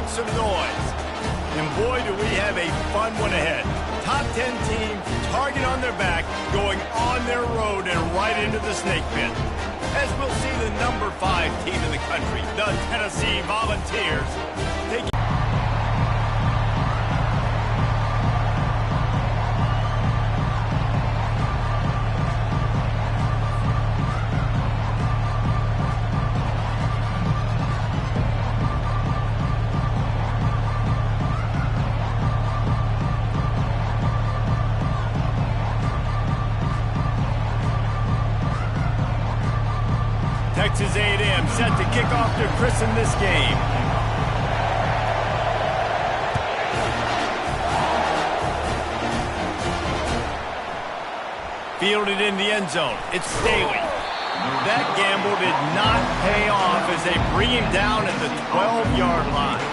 some noise. And boy, do we have a fun one ahead. Top 10 team, target on their back, going on their road and right into the snake pit. As we'll see the number 5 team in the country, the Tennessee Volunteers, taking... Texas A&M set to kick off to christen this game. Fielded in the end zone. It's Staley. That gamble did not pay off as they bring him down at the 12-yard line.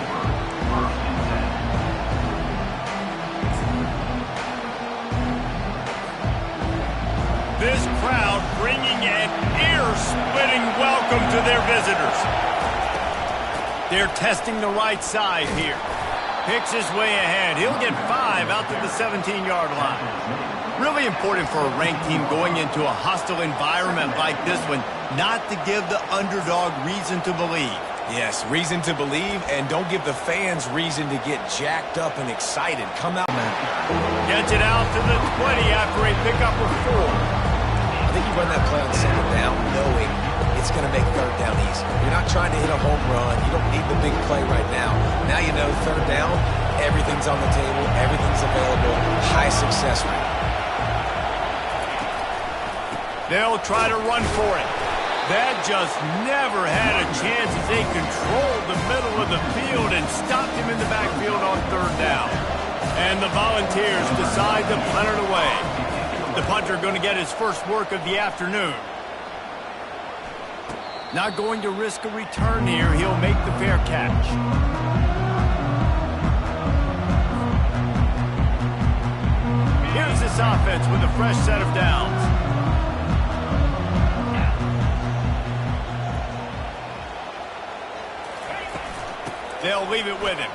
This crowd bringing an ear-splitting welcome to their visitors. They're testing the right side here. Picks his way ahead. He'll get 5 out to the 17-yard line. Really important for a ranked team going into a hostile environment like this one not to give the underdog reason to believe. Yes, reason to believe, and don't give the fans reason to get jacked up and excited. Come out, man. Gets it out to the 20 after a pickup of 4. I think you run that play on second down knowing it's going to make third down easy. You're not trying to hit a home run. You don't need the big play right now. Now you know third down, everything's on the table, everything's available, high success rate. They'll try to run for it. That just never had a chance as they controlled the middle of the field and stopped him in the backfield on third down. And the Volunteers decide to punt it away. The punter going to get his first work of the afternoon. Not going to risk a return here. He'll make the fair catch. Here's this offense with a fresh set of downs. They'll leave it with him.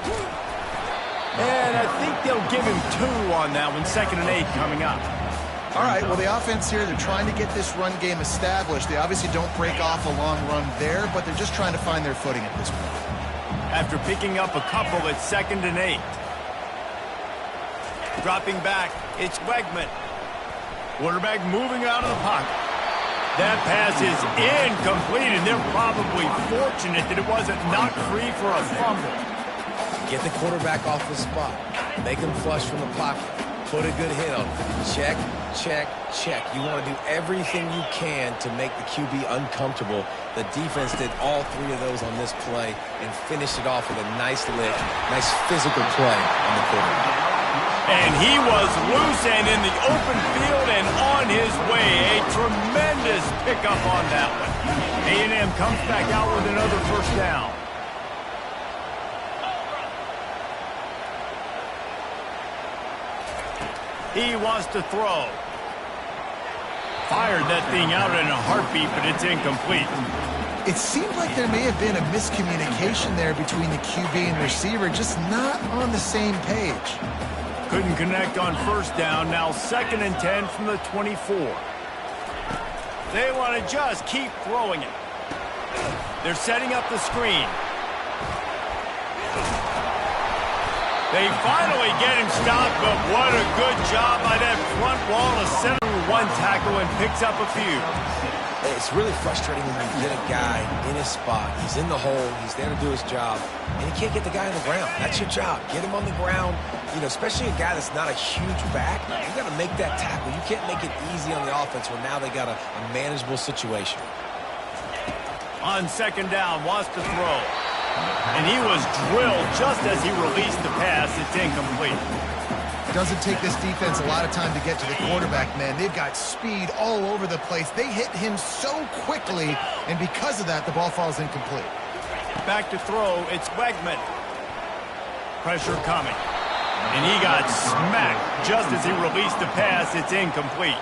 And I think they'll give him 2 on that one. 2nd and 8 coming up. All right, well, the offense here, they're trying to get this run game established. They obviously don't break off a long run there, but they're just trying to find their footing at this point. After picking up a couple, it's 2nd and 8. Dropping back, it's Wegman. Quarterback moving out of the pocket. That pass is incomplete, and they're probably fortunate that it wasn't knocked free for a fumble. Get the quarterback off the spot. Make him flush from the pocket. Put a good hit on him. Check, check, check. You want to do everything you can to make the QB uncomfortable. The defense did all 3 of those on this play and finished it off with a nice lick, nice physical play on the quarterback. And he was loose and in the open field and on his way. A tremendous pickup on that one. A&M comes back out with another first down. He wants to throw. Fired that thing out in a heartbeat, but it's incomplete. It seemed like there may have been a miscommunication there between the QB and receiver, just not on the same page. Couldn't connect on first down. Now 2nd and 10 from the 24. They want to just keep throwing it. They're setting up the screen. They finally get him stopped, but what a good job by that front wall to settle one tackle and picks up a few. It's really frustrating when you get a guy in his spot. He's in the hole. He's there to do his job, and you can't get the guy on the ground. That's your job. Get him on the ground. You know, especially a guy that's not a huge back. You got to make that tackle. You can't make it easy on the offense when now they got a manageable situation. On 2nd down, wants to throw. And he was drilled just as he released the pass. It's incomplete. Doesn't take this defense a lot of time to get to the quarterback, man. They've got speed all over the place. They hit him so quickly, and because of that, the ball falls incomplete. Back to throw, it's Wegman. Pressure coming. And he got smacked just as he released the pass. It's incomplete.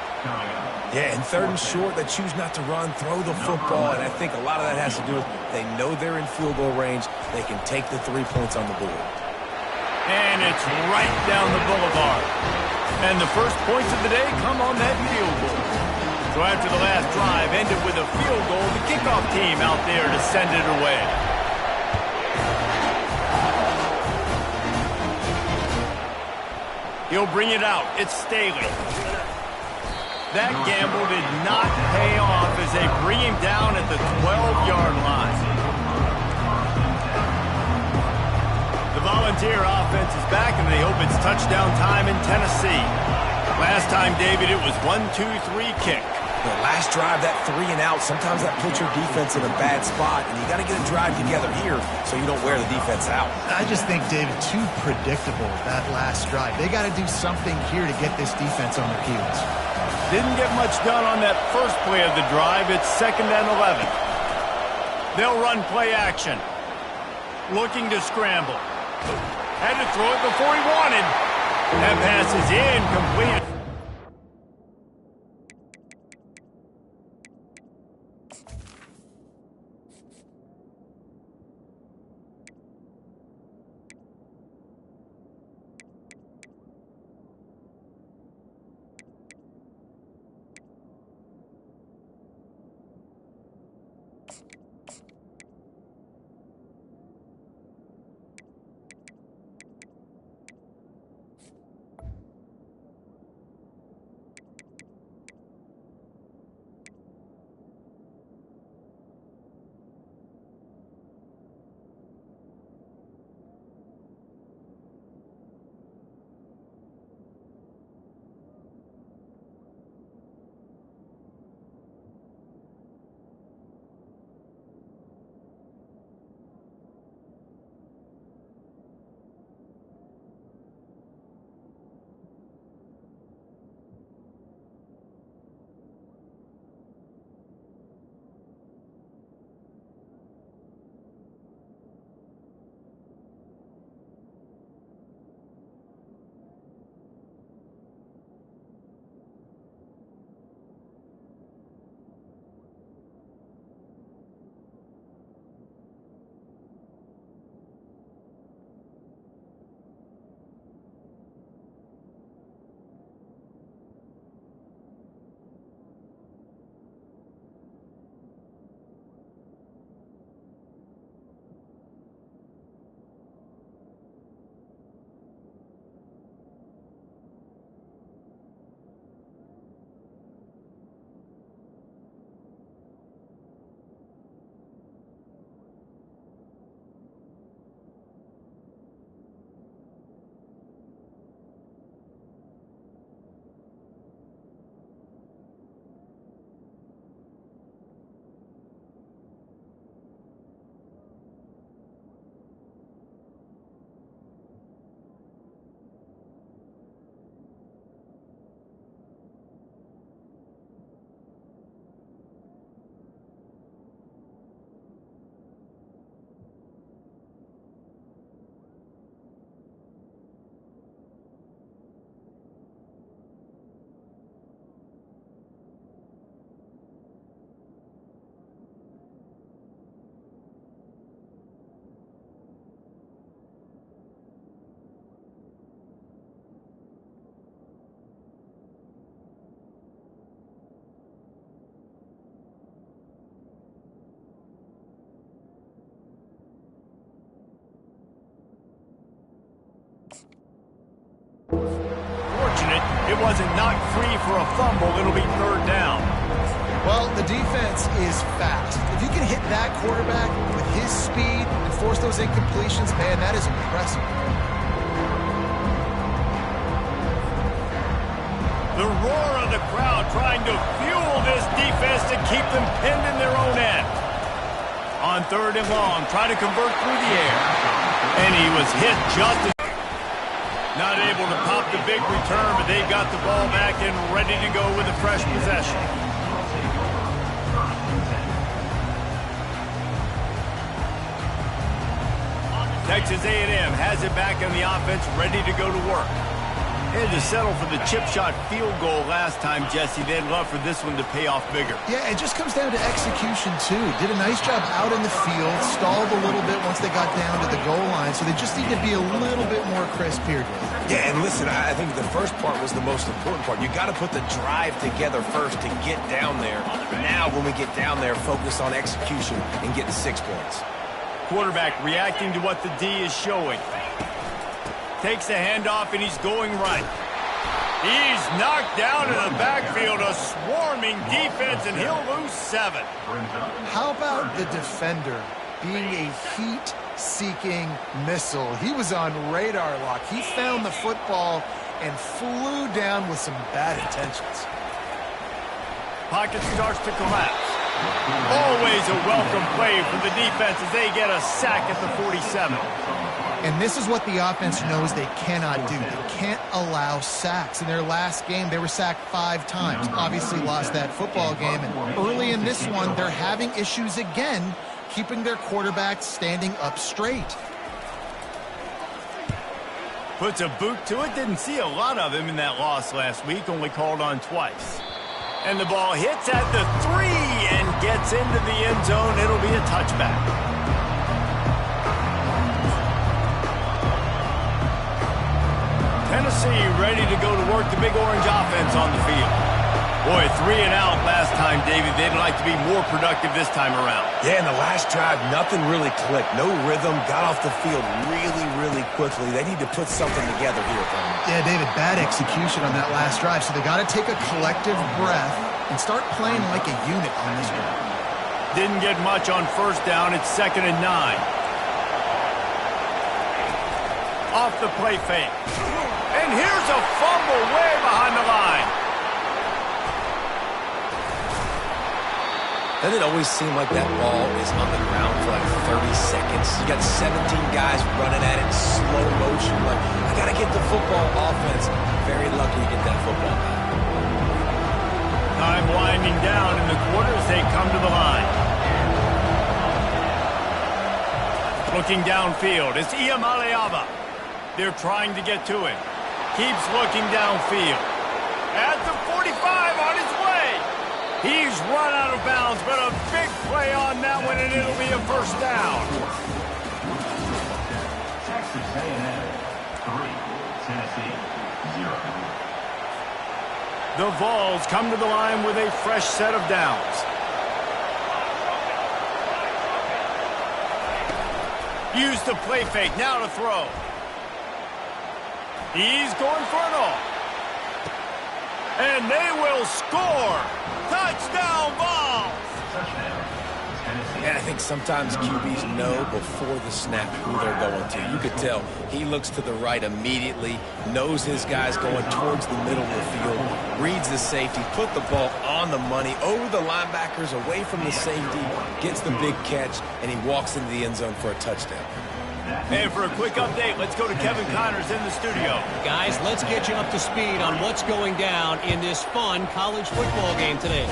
Yeah, and 3rd and short, they choose not to run, throw the football, and I think a lot of that has to do with they know they're in field goal range. They can take the 3 points on the board. And it's right down the boulevard. And the first points of the day come on that field goal. So after the last drive ended with a field goal, the kickoff team out there to send it away. He'll bring it out. It's Staley. That gamble did not pay off as they bring him down at the 12-yard line. The Volunteer offense is back, and they hope it's touchdown time in Tennessee. Last time, David, it was 1-2-3 kick. The last drive, that 3 and out, sometimes that puts your defense in a bad spot, and you got to get a drive together here so you don't wear the defense out. I just think, David, too predictable, that last drive. They got to do something here to get this defense on their heels. Didn't get much done on that first play of the drive. It's 2nd and 11. They'll run play action. Looking to scramble. Had to throw it before he wanted. That pass is incomplete. It wasn't knocked free for a fumble. It'll be 3rd down. Well, the defense is fast. If you can hit that quarterback with his speed and force those incompletions, man, that is impressive. The roar of the crowd trying to fuel this defense to keep them pinned in their own end. On 3rd and long, trying to convert through the air. And he was hit just as... Not able to pop the big return, but they got the ball back and ready to go with a fresh possession. Texas A&M has it back on the offense, ready to go to work. They had to settle for the chip shot field goal last time, Jesse. They'd love for this one to pay off bigger. Yeah, it just comes down to execution, too. Did a nice job out in the field, stalled a little bit once they got down to the goal line, so they just need to be a little bit more crisp here, Dave. Yeah, and listen, I think the first part was the most important part. You got to put the drive together first to get down there. Now, when we get down there, focus on execution and getting 6 points. Quarterback reacting to what the D is showing. Takes the handoff, and he's going right. He's knocked down in the backfield, a swarming defense, and he'll lose 7. How about the defender being a heat-seeking missile? He was on radar lock. He found the football and flew down with some bad intentions. Pocket starts to collapse. Always a welcome play for the defense as they get a sack at the 47. And this is what the offense knows they cannot do. They can't allow sacks. In their last game, they were sacked 5 times. Obviously lost that football game. And early in this one, they're having issues again, keeping their quarterback standing up straight. Puts a boot to it. Didn't see a lot of him in that loss last week. Only called on twice. And the ball hits at the 3 and gets into the end zone. It'll be a touchback. Tennessee ready to go to work, the Big Orange offense on the field. Boy, 3 and out last time, David. They'd like to be more productive this time around. Yeah, in the last drive, nothing really clicked. No rhythm, got off the field really quickly. They need to put something together here, Brian. Yeah, David, bad execution on that last drive. So they got to take a collective breath and start playing like a unit on this one. Didn't get much on first down. It's 2nd and 9. Off the play fake. And here's a fumble way behind the line. Doesn't it always seem like that ball is on the ground for like 30 seconds? You got 17 guys running at it in slow motion. Like, I got to get the football. Offense, very lucky to get that football back. Time winding down in the quarter as they come to the line. Looking downfield, it's Iamaleava. They're trying to get to him. Keeps looking downfield. At the 45 on his way. He's run out of bounds, but a big play on that one, and it'll be a first down. Texas A&M 3, Tennessee 0. The Vols come to the line with a fresh set of downs. Use the play fake, now to throw. He's going for it all. And they will score. Touchdown, Vols! And I think sometimes QBs know before the snap who they're going to. You could tell he looks to the right immediately, knows his guy's going towards the middle of the field, reads the safety, put the ball on the money, over the linebackers, away from the safety, gets the big catch, and he walks into the end zone for a touchdown. And for a quick update, let's go to Kevin Connors in the studio. Guys, let's get you up to speed on what's going down in this fun college football game today.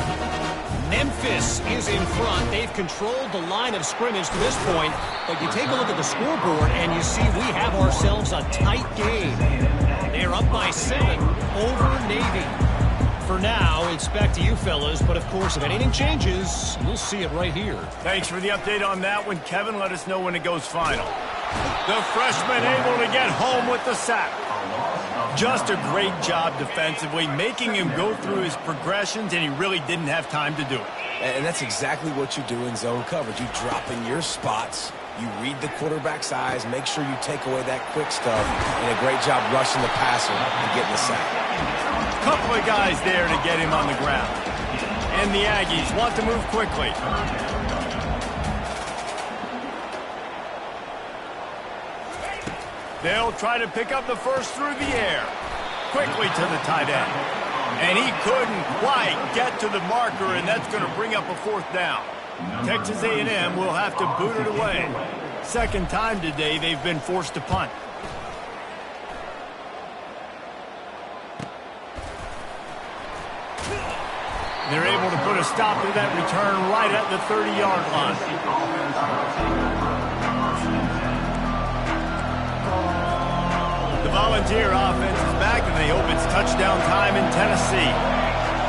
Memphis is in front. They've controlled the line of scrimmage to this point, but you take a look at the scoreboard and you see we have ourselves a tight game. They're up by 7 over Navy. For now, it's back to you fellas, but of course, if anything changes, you'll see it right here. Thanks for the update on that one, Kevin. Let us know when it goes final. The freshman able to get home with the sack. Just a great job defensively, making him go through his progressions, and he really didn't have time to do it. And that's exactly what you do in zone coverage. You drop in your spots, you read the quarterback's eyes, make sure you take away that quick stuff, and a great job rushing the passer and getting the sack. Couple of guys there to get him on the ground. And the Aggies want to move quickly. They'll try to pick up the first through the air. Quickly to the tight end. And he couldn't quite get to the marker, and that's going to bring up a 4th down. Texas A&M will have to boot it away. Second time today they've been forced to punt. They're able to put a stop to that return right at the 30-yard line. Volunteer offense is back, and they hope it's touchdown time in Tennessee.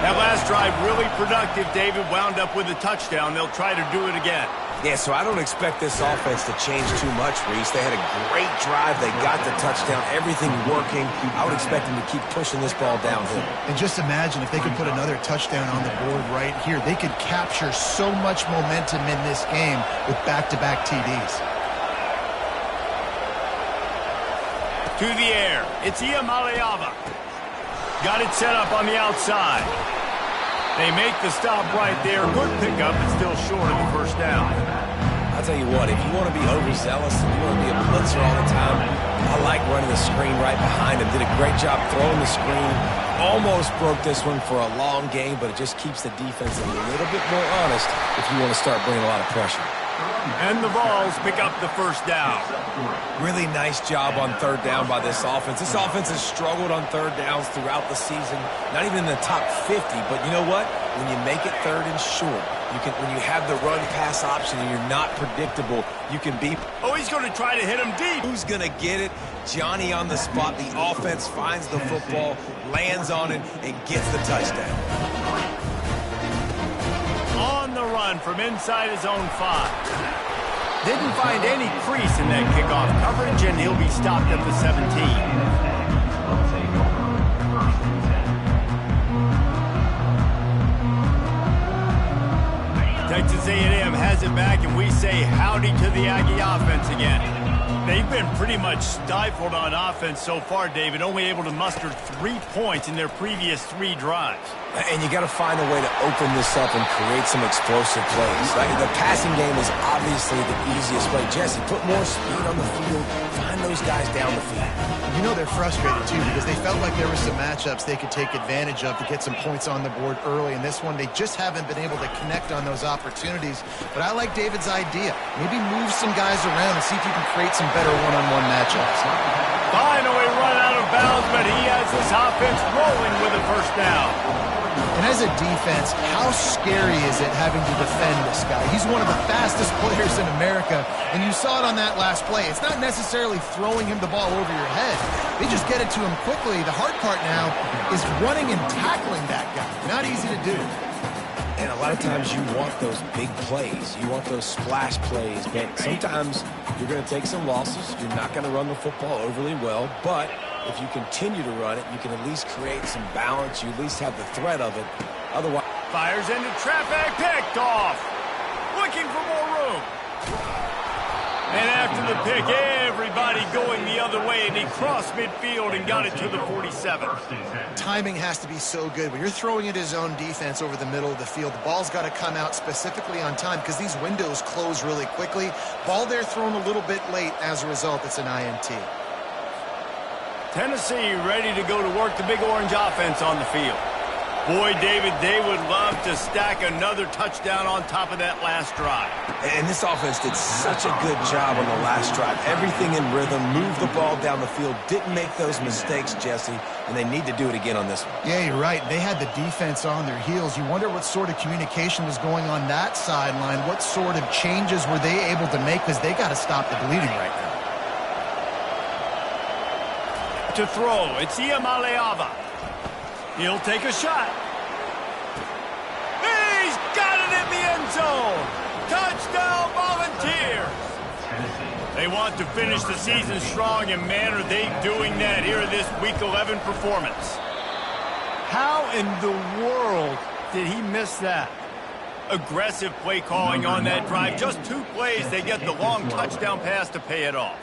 That last drive really productive. David wound up with a touchdown. They'll try to do it again. Yeah, so I don't expect this offense to change too much, Reese. They had a great drive. They got the touchdown. Everything working. I would expect them to keep pushing this ball downhill. And just imagine if they could put another touchdown on the board right here. They could capture so much momentum in this game with back-to-back TDs. To the air. It's Iamaleava. Got it set up on the outside. They make the stop right there. Good pickup, but still short of the first down. I'll tell you what, if you want to be overzealous and you want to be a blitzer all the time, I like running the screen right behind him. Did a great job throwing the screen. Almost broke this one for a long game, but it just keeps the defense a little bit more honest if you want to start bringing a lot of pressure. And the Vols pick up the first down. Really nice job on third down by this offense. This offense has struggled on third downs throughout the season. Not even in the top 50, but you know what? When you make it third and short, when you have the run-pass option and you're not predictable, you can be... Oh, he's going to try to hit him deep. Who's going to get it? Johnny on the spot. The offense finds the football, lands on it, and gets the touchdown. On the run from inside his own 5. Didn't find any crease in that kickoff coverage, and he'll be stopped at the 17. Texas A&M has it back, and we say howdy to the Aggie offense again. They've been pretty much stifled on offense so far, David, only able to muster 3 points in their previous 3 drives. And you got to find a way to open this up and create some explosive plays. Like the passing game is obviously the easiest way. Jesse, put more speed on the field. Find those guys down the field. You know they're frustrated, too, because they felt like there were some matchups they could take advantage of to get some points on the board early. In this one, they just haven't been able to connect on those opportunities. But I like David's idea. Maybe move some guys around and see if you can create some better one-on-one matchups. Finally run out of bounds, but he has this offense rolling with a first down. And as a defense, how scary is it having to defend this guy? He's one of the fastest players in America, and you saw it on that last play. It's not necessarily throwing him the ball over your head. They just get it to him quickly. The hard part now is running and tackling that guy. Not easy to do. And a lot of times you want those big plays. You want those splash plays, but sometimes you're going to take some losses. You're not going to run the football overly well, but if you continue to run it, you can at least create some balance. You at least have the threat of it. Otherwise... Fires into traffic, picked off. Looking for more room. And after the pick, everybody going the other way, and he crossed midfield and got it to the 47. Timing has to be so good. When you're throwing at his own defense over the middle of the field, the ball's got to come out specifically on time because these windows close really quickly. Ball there thrown a little bit late. As a result, it's an INT. Tennessee ready to go to work the Big Orange offense on the field. Boy, David, they would love to stack another touchdown on top of that last drive. And this offense did such a good job on the last drive. Everything in rhythm, moved the ball down the field, didn't make those mistakes, Jesse, and they need to do it again on this one. Yeah, you're right. They had the defense on their heels. You wonder what sort of communication was going on that sideline. What sort of changes were they able to make because they got to stop the bleeding right now. To throw, it's Iamaleava. He'll take a shot. He's got it in the end zone. Touchdown, Volunteers. They want to finish the season strong, and man, are they doing that here in this Week 11 performance. How in the world did he miss that? Aggressive play calling on that drive. Just 2 plays, they get the long touchdown pass to pay it off.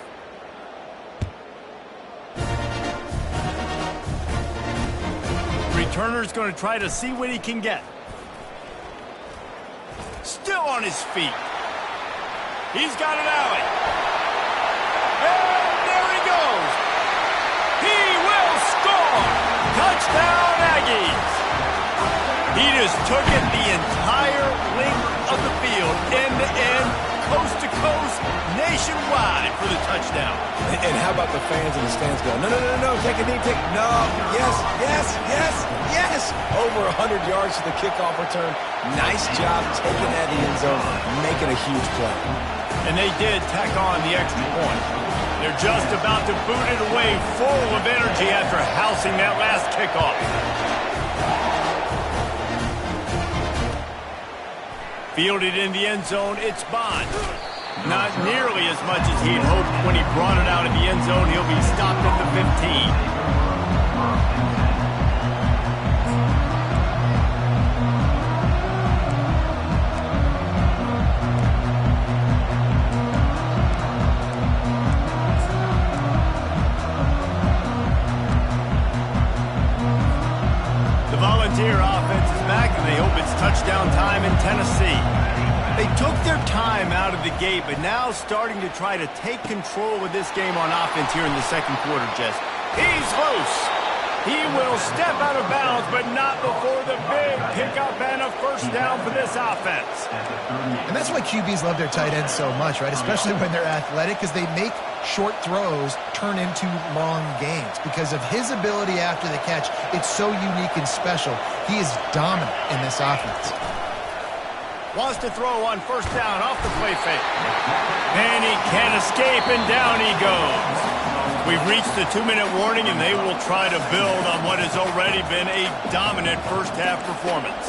Returner's going to try to see what he can get. Still on his feet. He's got it out. And there he goes. He will score. Touchdown, Aggies. He just took it the entire length of the field, end to end, coast to coast, nationwide for the touchdown. And how about the fans in the stands going, no, no, no, no, take a knee, no, yes, yes, yes, yes. Over 100 yards to the kickoff return. Nice job taking that in the end zone, making a huge play. And they did tack on the extra point. They're just about to boot it away, full of energy after housing that last kickoff. Fielded in the end zone, it's Bond. Not nearly as much as he'd hoped when he brought it out of the end zone. He'll be stopped at the 15. Volunteer offense is back, and they hope it's touchdown time in Tennessee. They took their time out of the gate, but now starting to try to take control of this game on offense here in the second quarter, Jess. He's loose. He will step out of bounds, but not before the big pickup and a first down for this offense. And that's why QBs love their tight ends so much, right? Especially when they're athletic, because they make short throws turn into long gains. Because of his ability after the catch, it's so unique and special. He is dominant in this offense. Wants to throw on first down off the play fake. And he can't escape, and down he goes. We've reached the 2-minute warning, and they will try to build on what has already been a dominant first-half performance.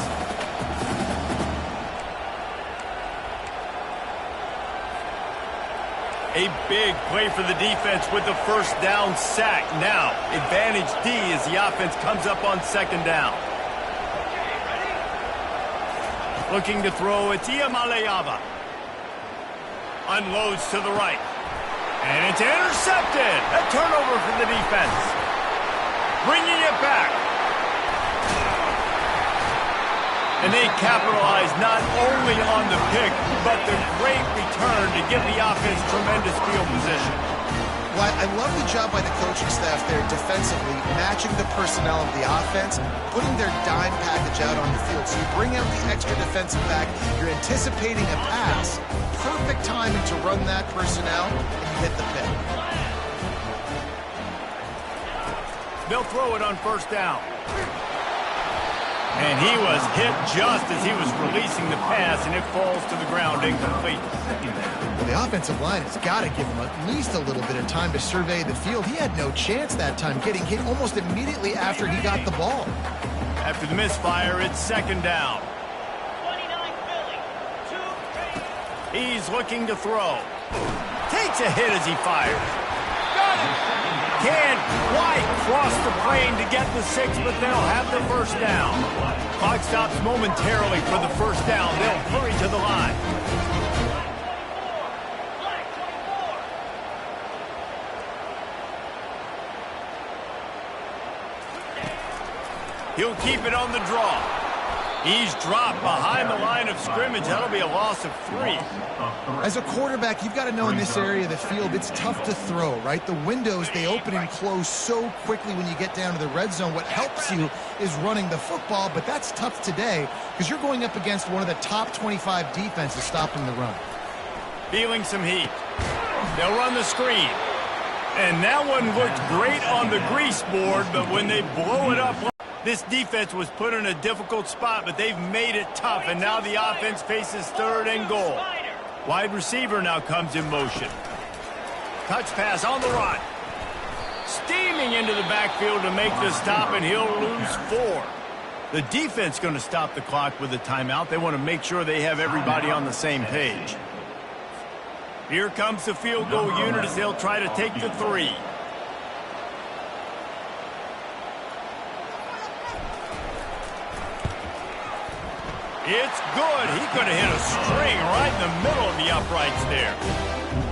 A big play for the defense with the first down sack. Now, advantage D as the offense comes up on second down. Looking to throw, it's Iamaleava. Unloads to the right. And it's intercepted. A turnover for the defense. Bringing it back. And they capitalize not only on the pick, but the great return to give the offense tremendous field position. Well, I love the job by the coaching staff there defensively, matching the personnel of the offense, putting their dime package out on the field. So you bring out the extra defensive back, you're anticipating a pass, perfect timing to run that personnel, and you hit the pick. They'll throw it on first down. And he was hit just as he was releasing the pass, and it falls to the ground incomplete. Well, the offensive line has got to give him at least a little bit of time to survey the field. He had no chance that time, getting hit almost immediately after he got the ball. After the misfire, it's second down. He's looking to throw. Takes a hit as he fires. Got it. Can't quite cross the plane to get the 6, but they'll have the first down. Clock stops momentarily for the first down. They'll hurry to the line. He'll keep it on the draw. He's dropped behind the line of scrimmage. That'll be a loss of 3. As a quarterback, you've got to know in this area of the field, it's tough to throw, right? The windows, they open and close so quickly when you get down to the red zone. What helps you is running the football, but that's tough today because you're going up against one of the top 25 defenses stopping the run. Feeling some heat. They'll run the screen. And that one looked great on the grease board, but when they blow it up... This defense was put in a difficult spot, but they've made it tough, and now the offense faces third and goal. Wide receiver now comes in motion. Touch pass on the run. Steaming into the backfield to make the stop, and he'll lose 4. The defense going to stop the clock with a timeout. They want to make sure they have everybody on the same page. Here comes the field goal unit as they'll try to take the 3. It's good. He could have hit a string right in the middle of the uprights there.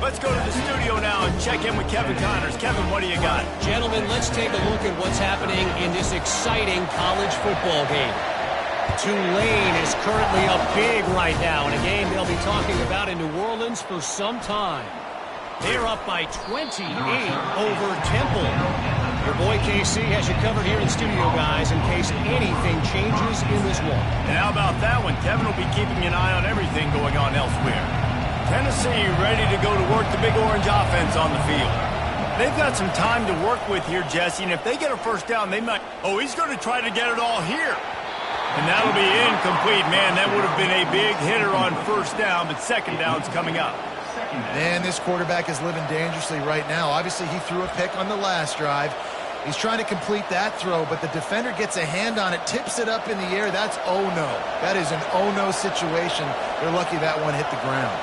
Let's go to the studio now and check in with Kevin Connors. Kevin, what do you got? Gentlemen, let's take a look at what's happening in this exciting college football game. Tulane is currently up big right now in a game they'll be talking about in New Orleans for some time. They're up by 28 over Temple. Your boy KC has you covered here in studio, guys, in case anything changes in this one. And how about that one? Kevin will be keeping an eye on everything going on elsewhere. Tennessee ready to go to work the Big Orange offense on the field. They've got some time to work with here, Jesse, and if they get a first down, they might... Oh, he's going to try to get it all here. And that'll be incomplete. Man, that would have been a big hitter on first down, but second down's coming up. Man, this quarterback is living dangerously right now. Obviously, he threw a pick on the last drive. He's trying to complete that throw, but the defender gets a hand on it, tips it up in the air. That's oh-no. That is an oh-no situation. They're lucky that one hit the ground.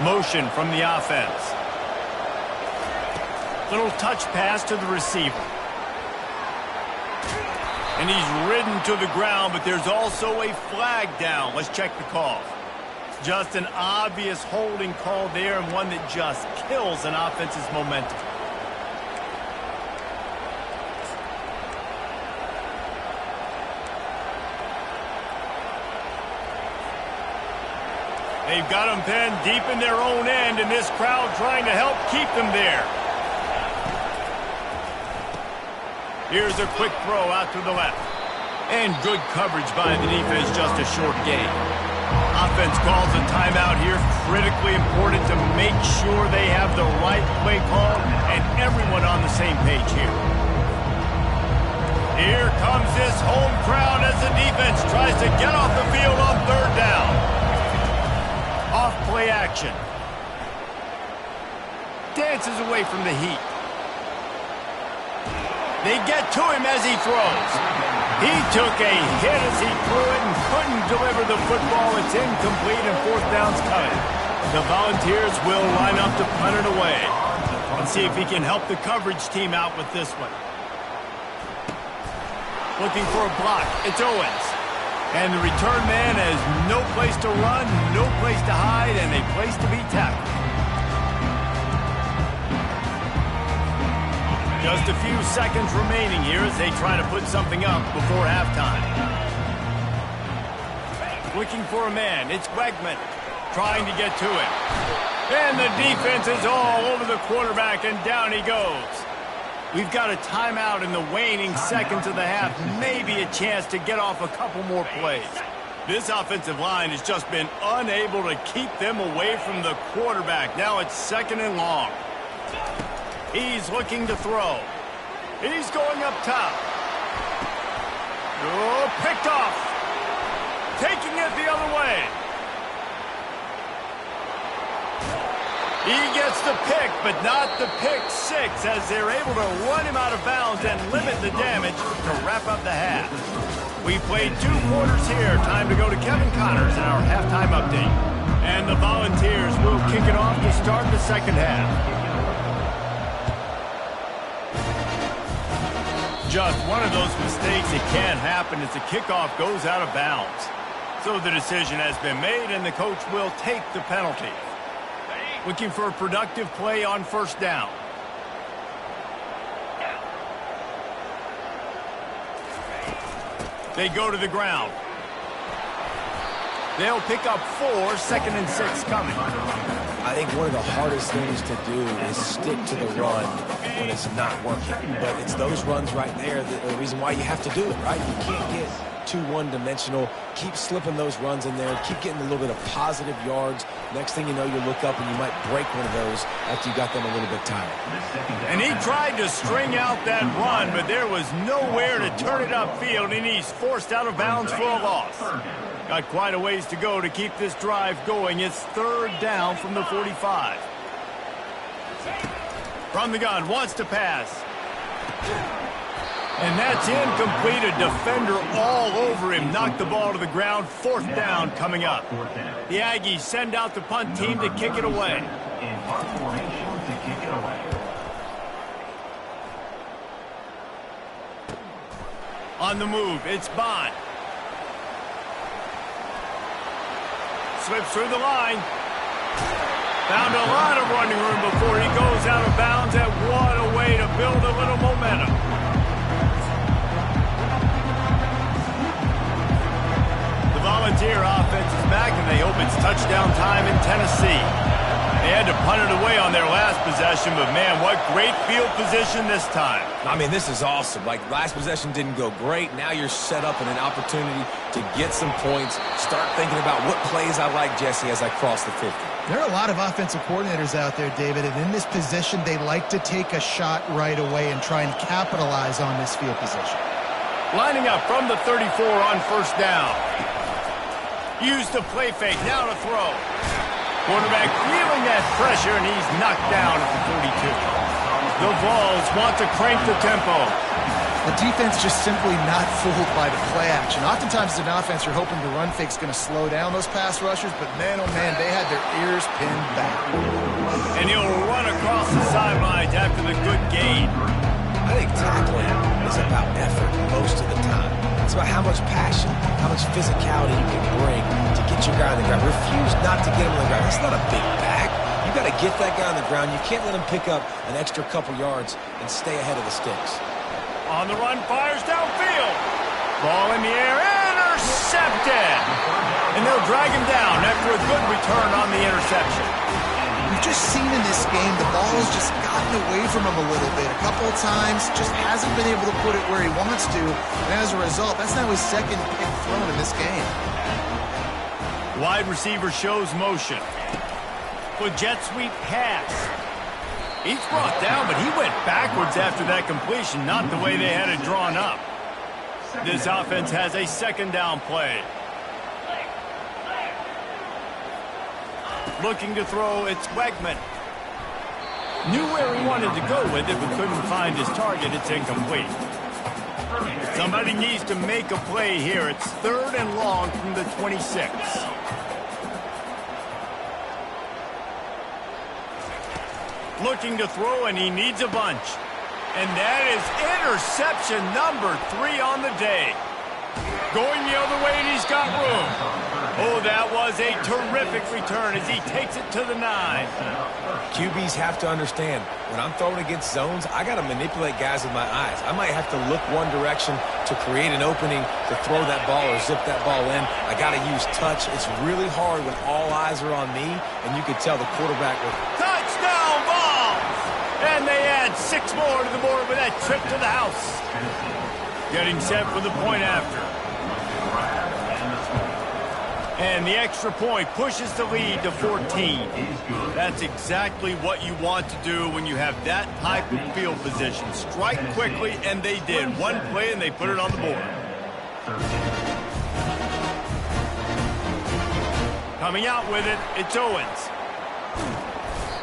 Motion from the offense. Little touch pass to the receiver. And he's ridden to the ground, but there's also a flag down. Let's check the call. Just an obvious holding call there, and one that just kills an offense's momentum. They've got them pinned deep in their own end, and this crowd trying to help keep them there. Here's a quick throw out to the left. And good coverage by the defense, just a short gain. Offense calls a timeout here. Critically important to make sure they have the right play call and everyone on the same page here. Here comes this home crowd as the defense tries to get off the field on third down. Off play action. Dances away from the heat. They get to him as he throws. He took a hit as he threw it and couldn't deliver the football. It's incomplete and fourth down's coming. The Volunteers will line up to punt it away. Let's see if he can help the coverage team out with this one. Looking for a block. It's Owens. And the return man has no place to run, no place to hide, and a place to be tackled. Just a few seconds remaining here as they try to put something up before halftime. Looking for a man. It's Wegman trying to get to him. And the defense is all over the quarterback, and down he goes. We've got a timeout in the waning seconds of the half. Maybe a chance to get off a couple more plays. This offensive line has just been unable to keep them away from the quarterback. Now it's second and long. He's looking to throw. He's going up top. Oh, picked off. Taking it the other way. He gets the pick, but not the pick six, as they're able to run him out of bounds and limit the damage to wrap up the half. We played 2 quarters here. Time to go to Kevin Connors in our halftime update. And the Volunteers will kick it off to start the second half. Just one of those mistakes that can happen as the kickoff goes out of bounds. So the decision has been made, and the coach will take the penalty. Looking for a productive play on first down. They go to the ground. They'll pick up 4, second and 6 coming. I think one of the hardest things to do is stick to the run when it's not working. But it's those runs right there that are the reason why you have to do it, right? You can't get too one-dimensional. Keep slipping those runs in there. Keep getting a little bit of positive yards. Next thing you know, you look up and you might break one of those after you got them a little bit tired. And he tried to string out that run, but there was nowhere to turn it upfield, and he's forced out of bounds for a loss. Got quite a ways to go to keep this drive going. It's third down from the 45. From the gun, wants to pass. And that's incomplete. A defender all over him. Knocked the ball to the ground. Fourth down coming up. The Aggies send out the punt team to kick it away. On the move, it's Bond. Slips through the line. Found a lot of running room before he goes out of bounds, and what a way to build a little momentum. The Volunteer offense is back, and they hope it's touchdown time in Tennessee. They had to punt it away on their last possession, but man, what great field position this time. I mean, this is awesome. Like, last possession didn't go great. Now you're set up in an opportunity to get some points. Start thinking about what plays I like, Jesse, as I cross the 50. There are a lot of offensive coordinators out there, David, and in this position, they like to take a shot right away and try and capitalize on this field position. Lining up from the 34 on first down. Use the play fake, now to throw. Quarterback feeling that pressure, and he's knocked down at the 32. The Vols want to crank the tempo. The defense just simply not fooled by the play action. Oftentimes as an offense, you're hoping the run fake's going to slow down those pass rushers, but man, oh man, they had their ears pinned back. And he'll run across the sidelines after the good gain. I think tackling is about effort most of the time. It's about how much passion, how much physicality you can bring to get your guy on the ground. Refuse not to get him on the ground. That's not a big bag. You got to get that guy on the ground. You can't let him pick up an extra couple yards and stay ahead of the sticks. On the run, fires downfield. Ball in the air, intercepted. And they'll drag him down after a good return on the interception. We've just seen in this game the ball has just gotten away from him a little bit. A couple of times, just hasn't been able to put it where he wants to. And as a result, that's now his second pick thrown in this game. Wide receiver shows motion. With jet sweep pass. He's brought down, but he went backwards after that completion, not the way they had it drawn up. This offense has a second down play. Looking to throw, it's Wegman. Knew where he wanted to go with it, but couldn't find his target. It's incomplete. Somebody needs to make a play here. It's 3rd and long from the 26. Looking to throw, and he needs a bunch. And that is interception number 3 on the day. Going the other way, and he's got room. Oh, that was a terrific return as he takes it to the 9. QBs have to understand, when I'm throwing against zones, I got to manipulate guys with my eyes. I might have to look one direction to create an opening to throw that ball or zip that ball in. I got to use touch. It's really hard when all eyes are on me, and you can tell the quarterback will... Touchdown ball! And they add 6 more to the board with that trip to the house. Getting set for the point after. And the extra point pushes the lead to 14. That's exactly what you want to do when you have that type of field position. Strike quickly, and they did. One play, and they put it on the board. Coming out with it, it's Owens.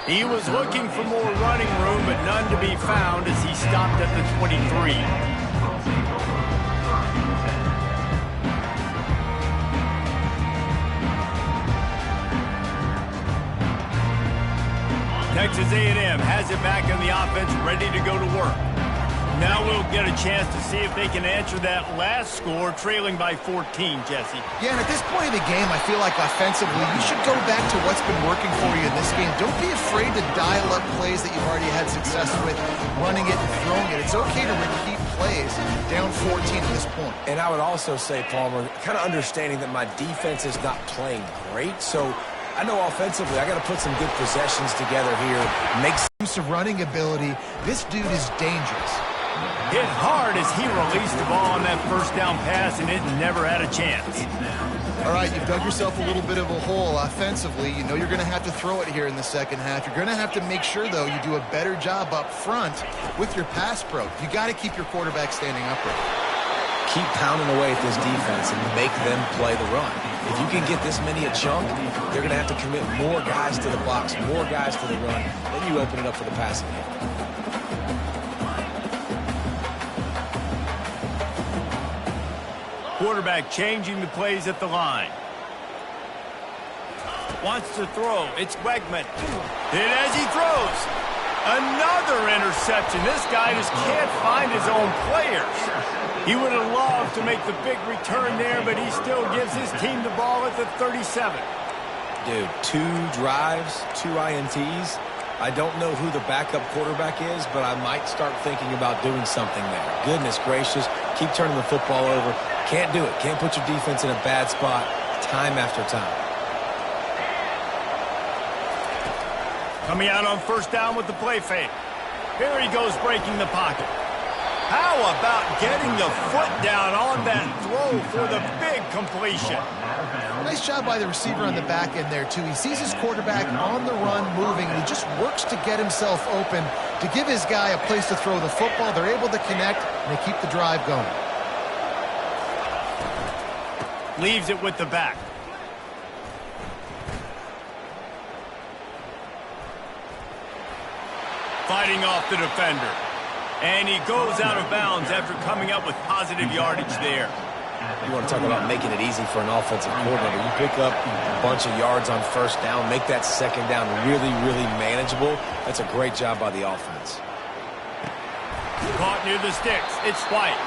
He was looking for more running room, but none to be found as he stopped at the 23. Texas A&M has it back in the offense, ready to go to work. Now we'll get a chance to see if they can answer that last score, trailing by 14, Jesse. Yeah, and at this point of the game, I feel like offensively, you should go back to what's been working for you in this game. Don't be afraid to dial up plays that you've already had success with, running it and throwing it. It's okay to repeat plays down 14 at this point. And I would also say, Palmer, kind of understanding that my defense is not playing great, so I know offensively I got to put some good possessions together here. Make use of running ability. This dude is dangerous. Hit hard as he released the ball on that first down pass, and it never had a chance. All right, you've dug yourself a little bit of a hole offensively. You know you're going to have to throw it here in the second half. You're going to have to make sure, though, you do a better job up front with your pass pro. You got to keep your quarterback standing upright. Keep pounding away at this defense and make them play the run. If you can get this many a chunk, they're going to have to commit more guys to the box, more guys to the run. Then you open it up for the passing game. Quarterback changing the plays at the line. Wants to throw. It's Wegman. Hit as he throws. Another interception. This guy just can't find his own players. He would have loved to make the big return there, but he still gives his team the ball at the 37. Dude, 2 drives, 2 INTs. I don't know who the backup quarterback is, but I might start thinking about doing something there. Goodness gracious, keep turning the football over. Can't do it. Can't put your defense in a bad spot time after time. Coming out on first down with the play fake. Here he goes breaking the pocket. How about getting the foot down on that throw for the big completion? Nice job by the receiver on the back end there, too. He sees his quarterback on the run moving, and he just works to get himself open to give his guy a place to throw the football. They're able to connect, and they keep the drive going. Leaves it with the back. fighting off the defender. And he goes out of bounds after coming up with positive yardage there. You want to talk about making it easy for an offensive coordinator. You pick up a bunch of yards on first down, make that second down really, really manageable. That's a great job by the offense. Caught near the sticks. It's White.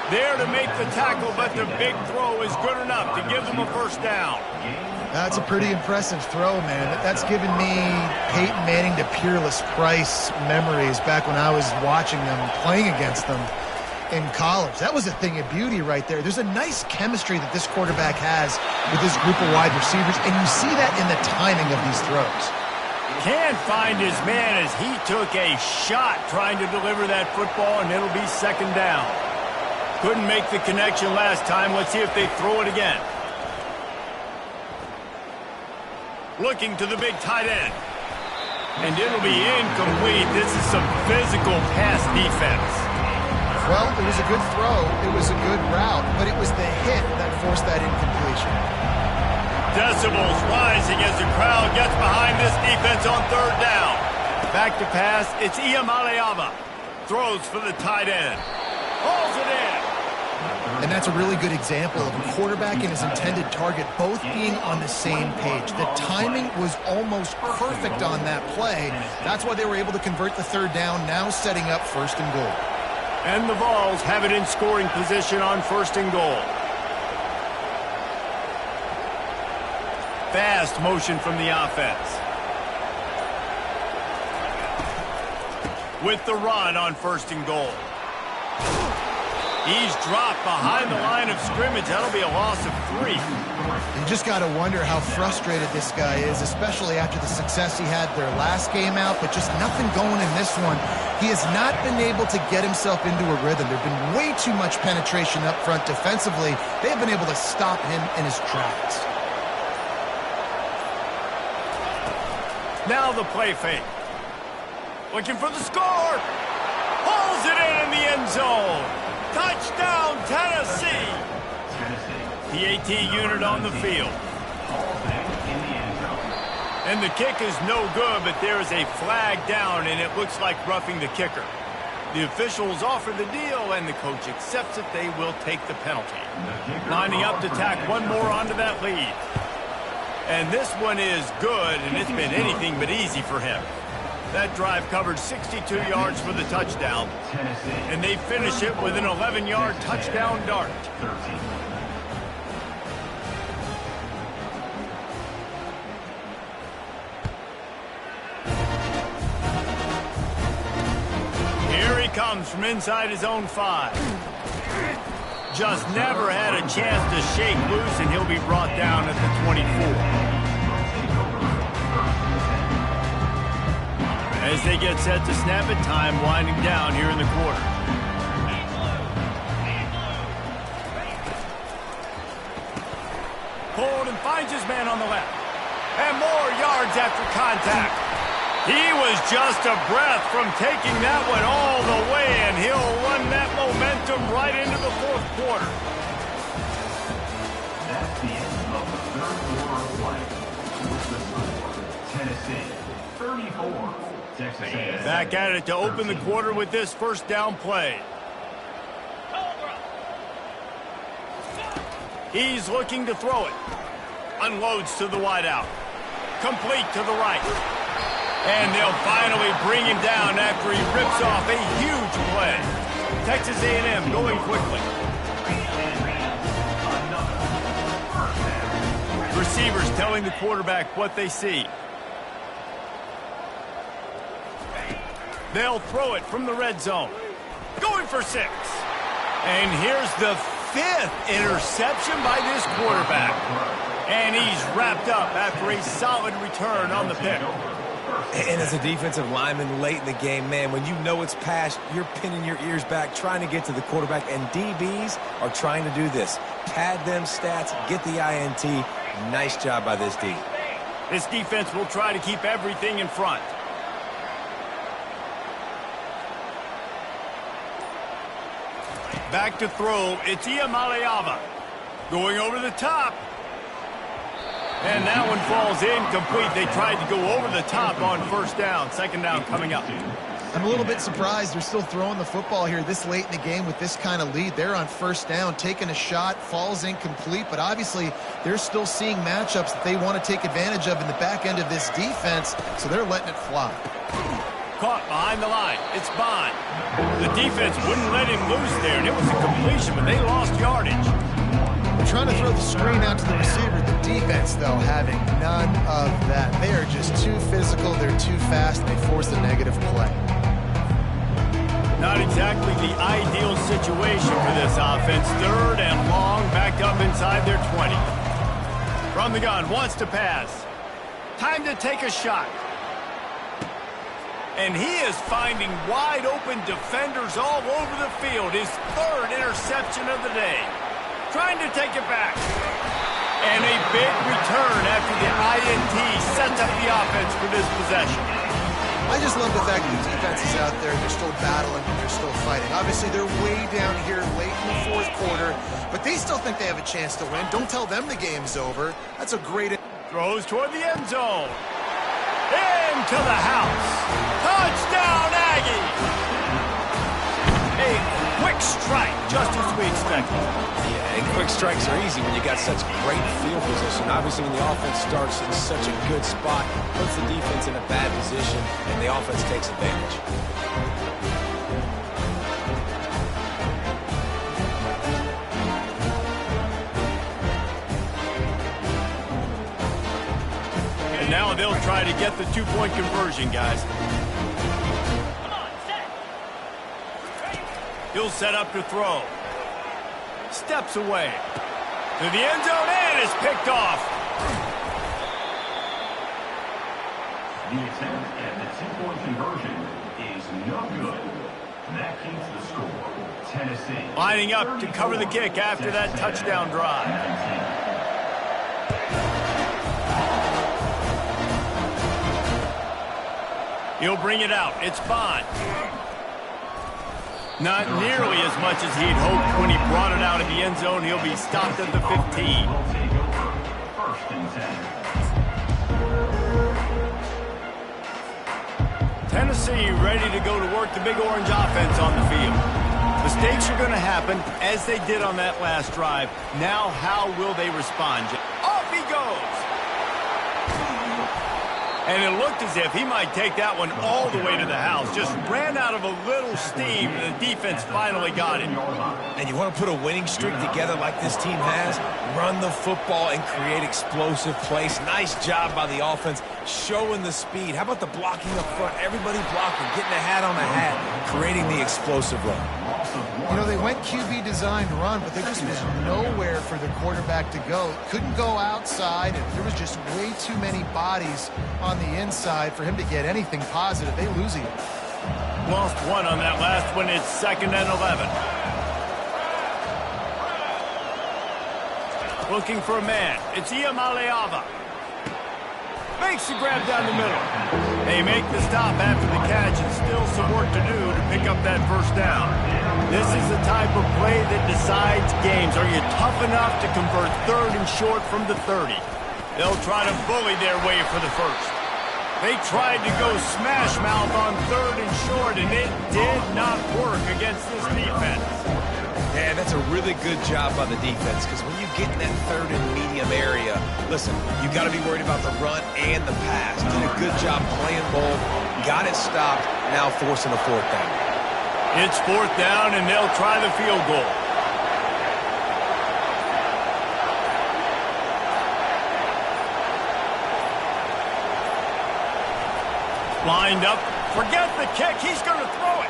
There to make the tackle, but the big throw is good enough to give them a first down. That's a pretty impressive throw, man. That's given me Peyton Manning to Peerless Price memories back when I was watching them, playing against them in college. That was a thing of beauty right there. There's a nice chemistry that this quarterback has with this group of wide receivers, and you see that in the timing of these throws. Can't find his man as he took a shot trying to deliver that football, and it'll be second down. Couldn't make the connection last time. Let's see if they throw it again. Looking to the big tight end. And it'll be incomplete. This is some physical pass defense. Well, it was a good throw. It was a good route, but it was the hit that forced that incompletion. Decibels rising as the crowd gets behind this defense on third down. Back to pass. It's Iamaleava. Throws for the tight end. Hauls it in. And that's a really good example of a quarterback and his intended target both being on the same page. The timing was almost perfect on that play. That's why they were able to convert the third down, now setting up first and goal. And the Vols have it in scoring position on first and goal. Fast motion from the offense. With the run on first and goal. He's dropped behind the line of scrimmage. That'll be a loss of 3. You just got to wonder how frustrated this guy is, especially after the success he had their last game out, but just nothing going in this one. He has not been able to get himself into a rhythm. There's been way too much penetration up front defensively. They have been able to stop him in his tracks. Now the play fake. Looking for the score. Hauls it in the end zone. Touchdown, Tennessee. PAT unit on the field. And the kick is no good, but there is a flag down, and it looks like roughing the kicker. The officials offer the deal, and the coach accepts it. They will take the penalty. Lining up to tack one more onto that lead. And this one is good, and it's been anything but easy for him. That drive covered 62 yards for the touchdown, and they finish it with an 11-yard touchdown dart. Here he comes from inside his own 5. Just never had a chance to shake loose, and he'll be brought down at the 24. As they get set to snap it, time winding down here in the quarter. Pulled and finds his man on the left. And more yards after contact. He was just a breath from taking that one all the way, and he'll run that momentum right into the fourth quarter. That's the end of the third quarter of play. With the score, Tennessee 34. Back at it to open the quarter with this first down play. He's looking to throw it. Unloads to the wideout. Complete to the right. And they'll finally bring him down after he rips off a huge play. Texas A&M going quickly. Receivers telling the quarterback what they see. They'll throw it from the red zone. Going for 6. And here's the 5th interception by this quarterback. And he's wrapped up after a solid return on the pick. And as a defensive lineman late in the game, man, when you know it's past, you're pinning your ears back, trying to get to the quarterback. And DBs are trying to do this. Pad them stats, get the INT. Nice job by this D. This defense will try to keep everything in front. Back to throw, it's Iamaleava. Going over the top. And that one falls incomplete. They tried to go over the top on first down. Second down coming up. I'm a little bit surprised they're still throwing the football here this late in the game with this kind of lead. They're on first down, taking a shot, falls incomplete, but obviously they're still seeing matchups that they want to take advantage of in the back end of this defense, so they're letting it fly. Caught behind the line. It's Bond. The defense wouldn't let him loose there, and it was a completion, but they lost yardage. They're trying to throw the screen out to the receiver. The defense, though, having none of that. They are just too physical. They're too fast. They force a negative play. Not exactly the ideal situation for this offense. Third and long, backed up inside their 20. From the gun, wants to pass. Time to take a shot. And he is finding wide-open defenders all over the field. His third interception of the day. Trying to take it back. And a big return after the INT sets up the offense for this possession. I just love the fact that the defense is out there. They're still battling. They're still fighting. Obviously, they're way down here late in the fourth quarter, but they still think they have a chance to win. Don't tell them the game's over. That's a great... Throws toward the end zone. Into the house. Touchdown, Aggie! A quick strike, just as we expected. Yeah, and quick strikes are easy when you got such great field position. Obviously, when the offense starts in such a good spot, puts the defense in a bad position, and the offense takes advantage. And now they'll try to get the two-point conversion, guys. He'll set up to throw. Steps away. To the end zone and is picked off. The attempt at the two-point conversion is no good. That keeps the score. Tennessee. Lining up to cover the kick after that touchdown drive. 19. He'll bring it out. It's Bond. Not nearly as much as he'd hoped when he brought it out of the end zone. He'll be stopped at the 15. First and 10. Tennessee ready to go to work the Big Orange offense on the field. Mistakes are going to happen, as they did on that last drive. Now, how will they respond? Off he goes! And it looked as if he might take that one all the way to the house. Just ran out of a little steam, and the defense finally got it. And you want to put a winning streak together like this team has? Run the football and create explosive plays. Nice job by the offense, showing the speed. How about the blocking up front? Everybody blocking, getting a hat on a hat, creating the explosive run. You know, they went QB designed run, but there just was nowhere for the quarterback to go. Couldn't go outside, and there was just way too many bodies on the inside for him to get anything positive. They lose him. Lost one on that last one. It's 2nd and 11. Looking for a man. It's Iamaleava. Makes the grab down the middle. They make the stop after the catch, and still some work to do to pick up that first down. This is the type of play that decides games. Are you tough enough to convert 3rd and short from the 30? They'll try to bully their way for the first. They tried to go smash mouth on 3rd and short, and it did not work against this defense. Yeah, that's a really good job by the defense, because when you get in that 3rd and medium area, listen, you got to be worried about the run and the pass. Did a good job playing both, got it stopped, now forcing a 4th down. It's 4th down, and they'll try the field goal. Lined up, forget the kick, he's going to throw it.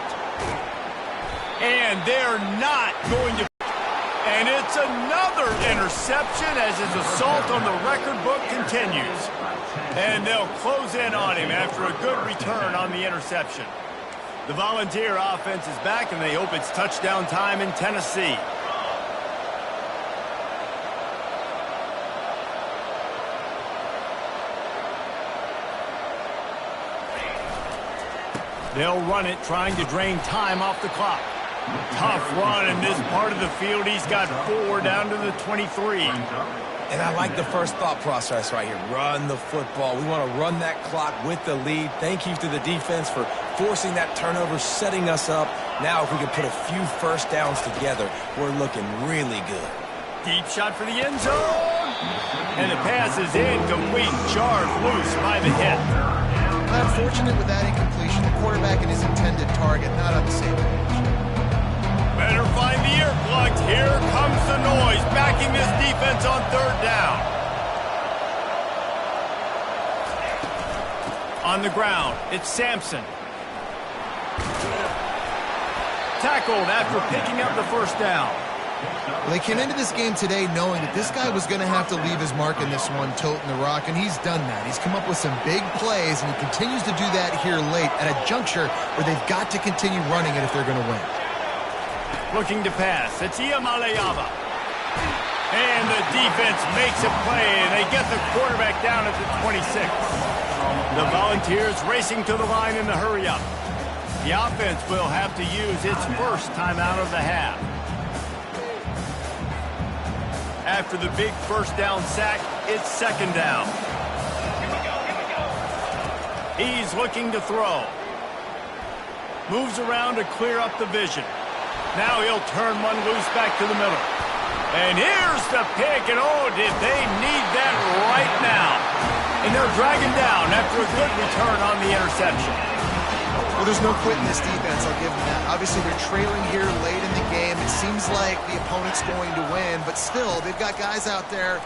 And they're not going to. And it's another interception as his assault on the record book continues. And they'll close in on him after a good return on the interception. The Volunteer offense is back, and they hope it's touchdown time in Tennessee. They'll run it, trying to drain time off the clock. Tough run in this part of the field. He's got 4 down to the 23. And I like the first thought process right here. Run the football. We want to run that clock with the lead. Thank you to the defense for forcing that turnover, setting us up. Now if we can put a few first downs together, we're looking really good. Deep shot for the end zone. And the pass is incomplete. Jarred loose by the hit. Unfortunate with that incompletion. The quarterback and his intended target not on the same page. Better find the earplugs. Here comes the noise, backing this defense on third down. On the ground, it's Sampson. Tackled after picking up the first down. Well, they came into this game today knowing that this guy was going to have to leave his mark in this one, toting the rock, and he's done that. He's come up with some big plays, and he continues to do that here late at a juncture where they've got to continue running it if they're going to win. Looking to pass. It's Iamaleava. And the defense makes a play, and they get the quarterback down at the 26. The Volunteers racing to the line in the hurry-up. The offense will have to use its first timeout of the half. After the big first down sack, it's second down. He's looking to throw. Moves around to clear up the vision. Now he'll turn one loose back to the middle. And here's the pick, and oh, did they need that right now. And they're dragging down after a good return on the interception. Well, there's no quit in this defense, I'll give them that. Obviously, they're trailing here late in the game. It seems like the opponent's going to win, but still, they've got guys out there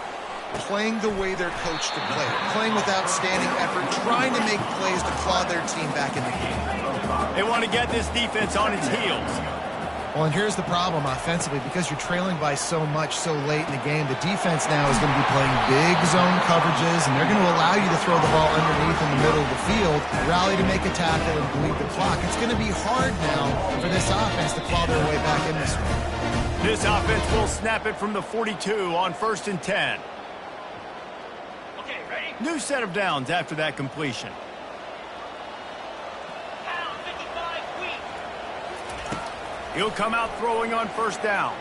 playing the way they're coached to play, playing with outstanding effort, trying to make plays to claw their team back in the game. They want to get this defense on its heels. Well, and here's the problem offensively. Because you're trailing by so much so late in the game, the defense now is going to be playing big zone coverages, and they're going to allow you to throw the ball underneath in the middle of the field, rally to make a tackle, and bleed the clock. It's going to be hard now for this offense to claw their way back in this one. This offense will snap it from the 42 on 1st and 10. Okay, ready? New set of downs after that completion. He'll come out throwing on first down.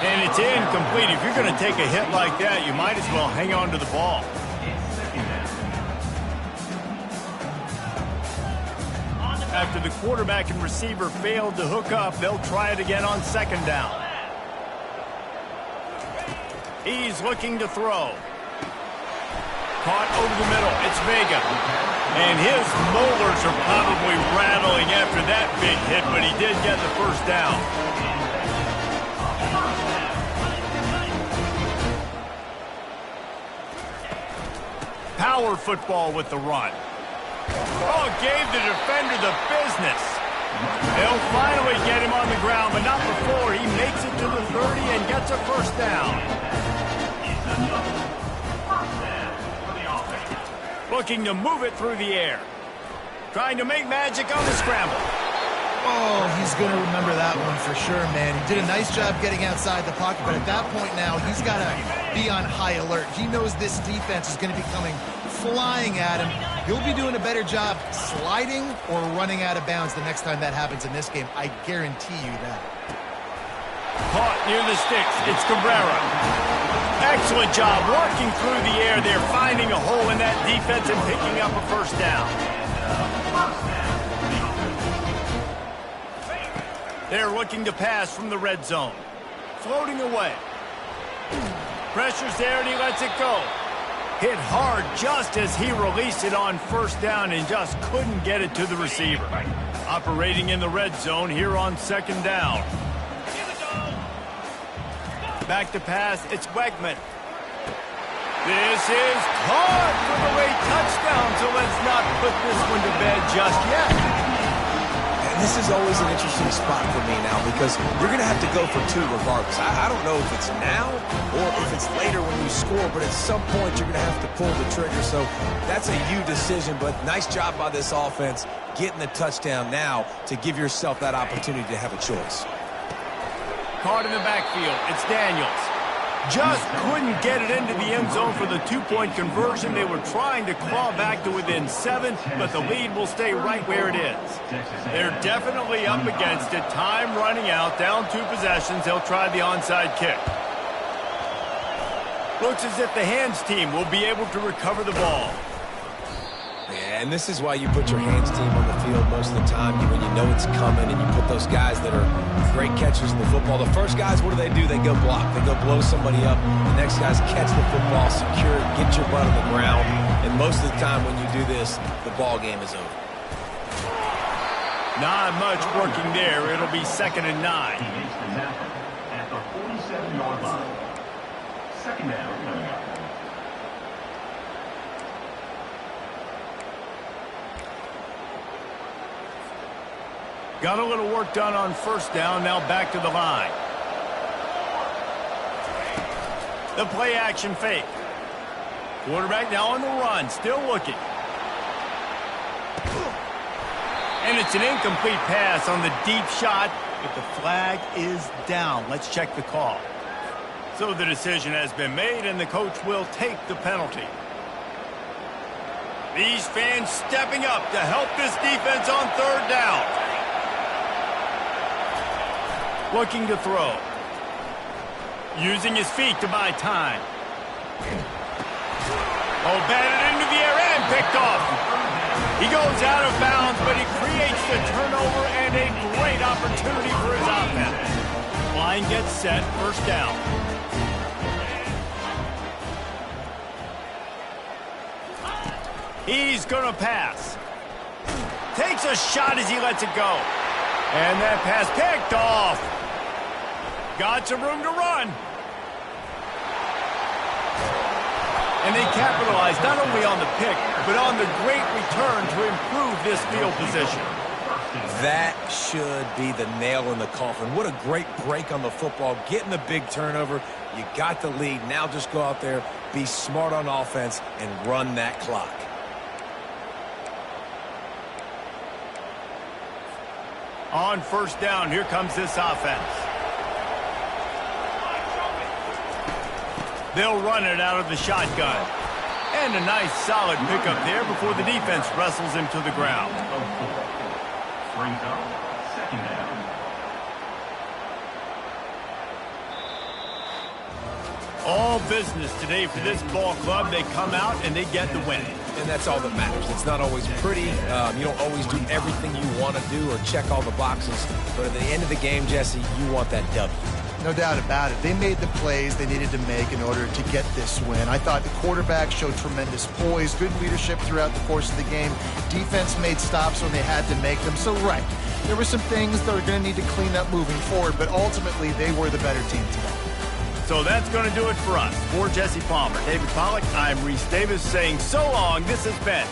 And it's incomplete. If you're going to take a hit like that, you might as well hang on to the ball. After the quarterback and receiver failed to hook up, they'll try it again on second down. He's looking to throw. Caught over the middle. It's Vega. And his molars are probably rattling after that big hit, but he did get the first down. Power football with the run. Oh, gave the defender the business. They'll finally get him on the ground, but not before he makes it to the 30 and gets a first down. Looking to move it through the air. Trying to make magic on the scramble. Oh, he's going to remember that one for sure, man. He did a nice job getting outside the pocket, but at that point now, he's got to be on high alert. He knows this defense is going to be coming flying at him. He'll be doing a better job sliding or running out of bounds the next time that happens in this game. I guarantee you that. Caught near the sticks. It's Cabrera. Excellent job working through the air there, finding a hole in that defense and picking up a first down. They're looking to pass from the red zone. Floating away. Pressure's there and he lets it go. Hit hard just as he released it on first down and just couldn't get it to the receiver. Operating in the red zone here on second down. Back to pass, it's Wegman. This is caught for the late touchdown, so let's not put this one to bed just yet. And this is always an interesting spot for me now because you're going to have to go for two regardless. I don't know if it's now or if it's later when you score, but at some point you're going to have to pull the trigger. So that's a you decision, but nice job by this offense getting the touchdown now to give yourself that opportunity to have a choice. Caught in the backfield, it's Daniels. Just couldn't get it into the end zone for the two-point conversion. They were trying to claw back to within 7, but the lead will stay right where it is. They're definitely up against it. Time running out, down 2 possessions. They'll try the onside kick. Looks as if the hands team will be able to recover the ball. Yeah, and this is why you put your hands team on the field most of the time when you know it's coming, and you put those guys that are great catchers in the football. The first guys, what do? They go block. They go blow somebody up. The next guys catch the football, secure it, get your butt on the ground. And most of the time when you do this, the ball game is over. Not much working there. It'll be 2nd and 9. He makes the tackle at the 47-yard line. 2nd down coming up. Got a little work done on 1st down. Now back to the line. The play action fake. Quarterback now on the run. Still looking. And it's an incomplete pass on the deep shot, but the flag is down. Let's check the call. So the decision has been made, and the coach will take the penalty. These fans stepping up to help this defense on 3rd down. Looking to throw. Using his feet to buy time. Oh, batted into the air and picked off. He goes out of bounds, but he creates the turnover and a great opportunity for his offense. Line gets set, 1st down. He's going to pass. Takes a shot as he lets it go. And that pass picked off. Got some room to run. And they capitalized not only on the pick, but on the great return to improve this field position. That should be the nail in the coffin. What a great break on the football. Getting the big turnover. You got the lead. Now just go out there, be smart on offense, and run that clock. On 1st down, here comes this offense. They'll run it out of the shotgun. And a nice solid pickup there before the defense wrestles him to the ground. Brings up 2nd down. All business today for this ball club. They come out and they get the win. And that's all that matters. It's not always pretty. You don't always do everything you want to do or check all the boxes. But at the end of the game, Jesse, you want that W. No doubt about it. They made the plays they needed to make in order to get this win. I thought the quarterback showed tremendous poise, good leadership throughout the course of the game. Defense made stops when they had to make them. So, right, there were some things that are going to need to clean up moving forward, but ultimately they were the better team today. So that's going to do it for us. For Jesse Palmer, David Pollack, I'm Reese Davis saying so long. This has been